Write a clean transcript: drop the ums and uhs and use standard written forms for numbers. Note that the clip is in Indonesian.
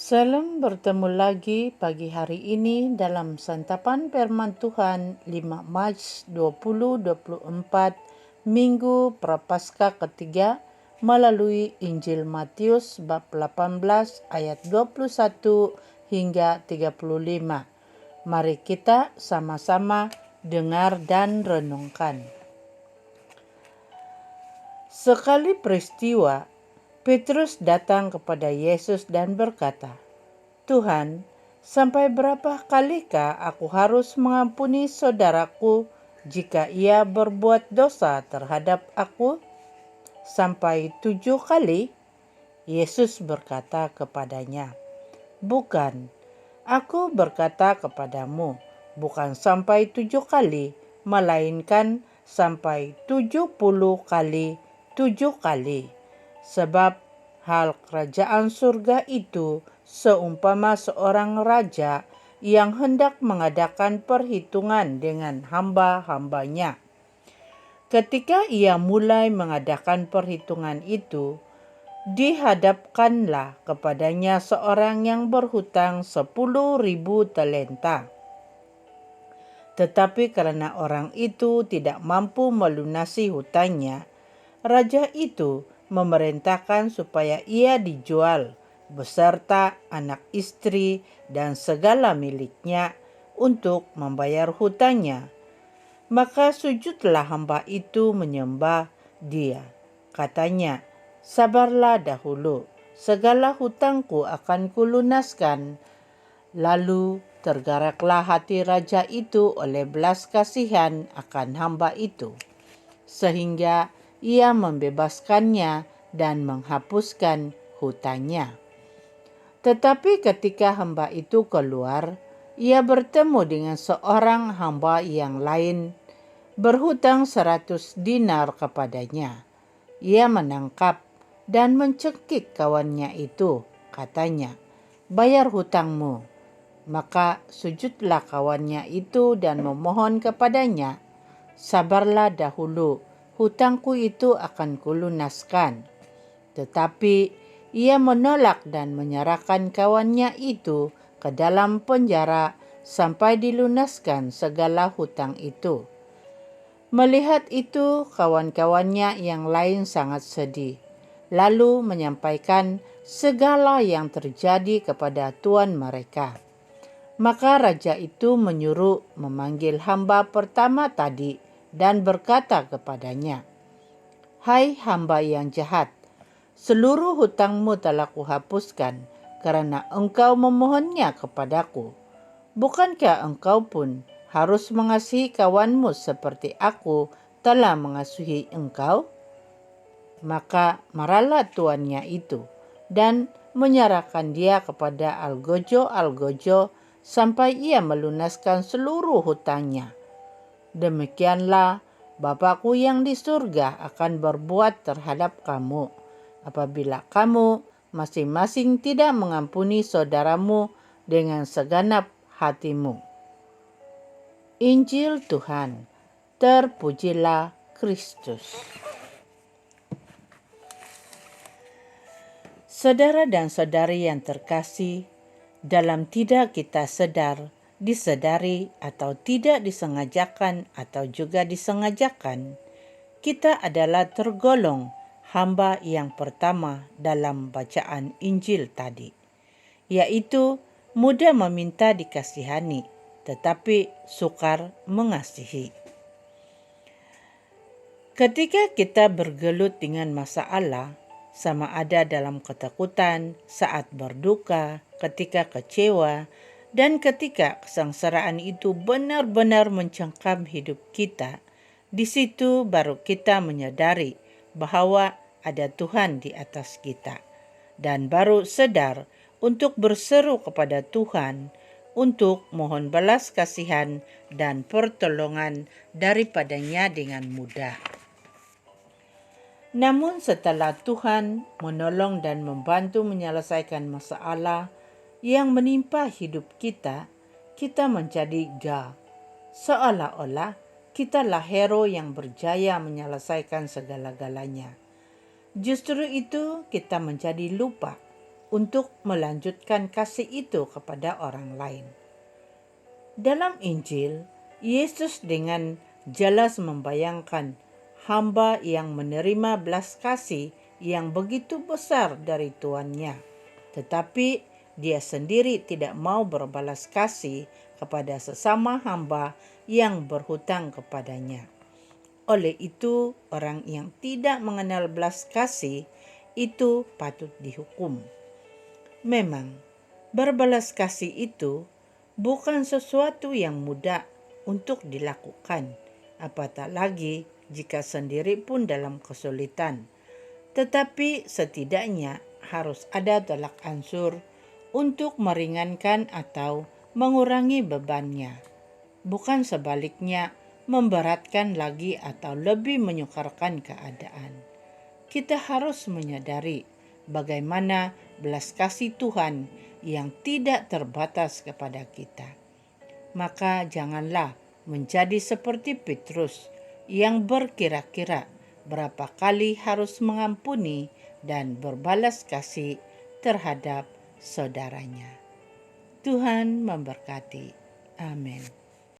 Salam bertemu lagi pagi hari ini dalam santapan firman Tuhan 5 Mac 2024 Minggu Prapaskah ketiga melalui Injil Matius bab 18 ayat 21 hingga 35. Mari kita sama-sama dengar dan renungkan. Sekali peristiwa, Petrus datang kepada Yesus dan berkata, "Tuhan, sampai berapa kalikah aku harus mengampuni saudaraku jika ia berbuat dosa terhadap aku? Sampai 7 kali?" Yesus berkata kepadanya, "Bukan, aku berkata kepadamu, bukan sampai 7 kali, melainkan sampai 70 kali 7 kali. Sebab hal kerajaan surga itu seumpama seorang raja yang hendak mengadakan perhitungan dengan hamba-hambanya. Ketika ia mulai mengadakan perhitungan itu, dihadapkanlah kepadanya seorang yang berhutang 10.000 talenta. Tetapi karena orang itu tidak mampu melunasi hutangnya, raja itu memerintahkan supaya ia dijual beserta anak istri dan segala miliknya untuk membayar hutangnya. Maka sujudlah hamba itu menyembah dia. Katanya, "Sabarlah dahulu, segala hutangku akan kulunaskan." Lalu tergeraklah hati raja itu oleh belas kasihan akan hamba itu, sehingga ia membebaskannya dan menghapuskan hutangnya. Tetapi ketika hamba itu keluar, ia bertemu dengan seorang hamba yang lain berhutang 100 dinar kepadanya. Ia menangkap dan mencekik kawannya itu, katanya, "Bayar hutangmu." Maka sujudlah kawannya itu dan memohon kepadanya, "Sabarlah dahulu, hutangku itu akan kulunaskan." Tetapi ia menolak dan menyerahkan kawannya itu ke dalam penjara sampai dilunaskan segala hutang itu. Melihat itu, kawan-kawannya yang lain sangat sedih, lalu menyampaikan segala yang terjadi kepada tuan mereka. Maka raja itu menyuruh memanggil hamba pertama tadi dan berkata kepadanya, "Hai hamba yang jahat, seluruh hutangmu telah kuhapuskan karena engkau memohonnya kepadaku. Bukankah engkau pun harus mengasihi kawanmu seperti aku telah mengasihi engkau?" Maka marahlah tuannya itu dan menyerahkan dia kepada algojo-algojo sampai ia melunaskan seluruh hutangnya. Demikianlah Bapakku yang di surga akan berbuat terhadap kamu, apabila kamu masing-masing tidak mengampuni saudaramu dengan segenap hatimu. Injil Tuhan, terpujilah Kristus. Saudara dan saudari yang terkasih, dalam tidak kita sadar, disadari atau tidak disengajakan atau juga disengajakan, kita adalah tergolong hamba yang pertama dalam bacaan Injil tadi, yaitu mudah meminta dikasihani, tetapi sukar mengasihi. Ketika kita bergelut dengan masalah, sama ada dalam ketakutan, saat berduka, ketika kecewa, dan ketika kesengsaraan itu benar-benar mencengkam hidup kita, di situ baru kita menyadari bahwa ada Tuhan di atas kita, dan baru sadar untuk berseru kepada Tuhan untuk mohon belas kasihan dan pertolongan daripadanya dengan mudah. Namun setelah Tuhan menolong dan membantu menyelesaikan masalah yang menimpa hidup kita, kita menjadi seolah-olah kitalah hero yang berjaya menyelesaikan segala-galanya. Justru itu kita menjadi lupa untuk melanjutkan kasih itu kepada orang lain. Dalam Injil, Yesus dengan jelas membayangkan hamba yang menerima belas kasih yang begitu besar dari tuannya. Tetapi dia sendiri tidak mau berbalas kasih kepada sesama hamba yang berhutang kepadanya. Oleh itu, orang yang tidak mengenal belas kasih itu patut dihukum. Memang, berbalas kasih itu bukan sesuatu yang mudah untuk dilakukan, apatah lagi jika sendiri pun dalam kesulitan. Tetapi setidaknya harus ada tolak ansur untuk meringankan atau mengurangi bebannya, bukan sebaliknya memberatkan lagi atau lebih menyukarkan keadaan. Kita harus menyadari bagaimana belas kasih Tuhan yang tidak terbatas kepada kita. Maka janganlah menjadi seperti Petrus yang berkira-kira berapa kali harus mengampuni dan berbalas kasih terhadap saudaranya. Tuhan memberkati. Amin.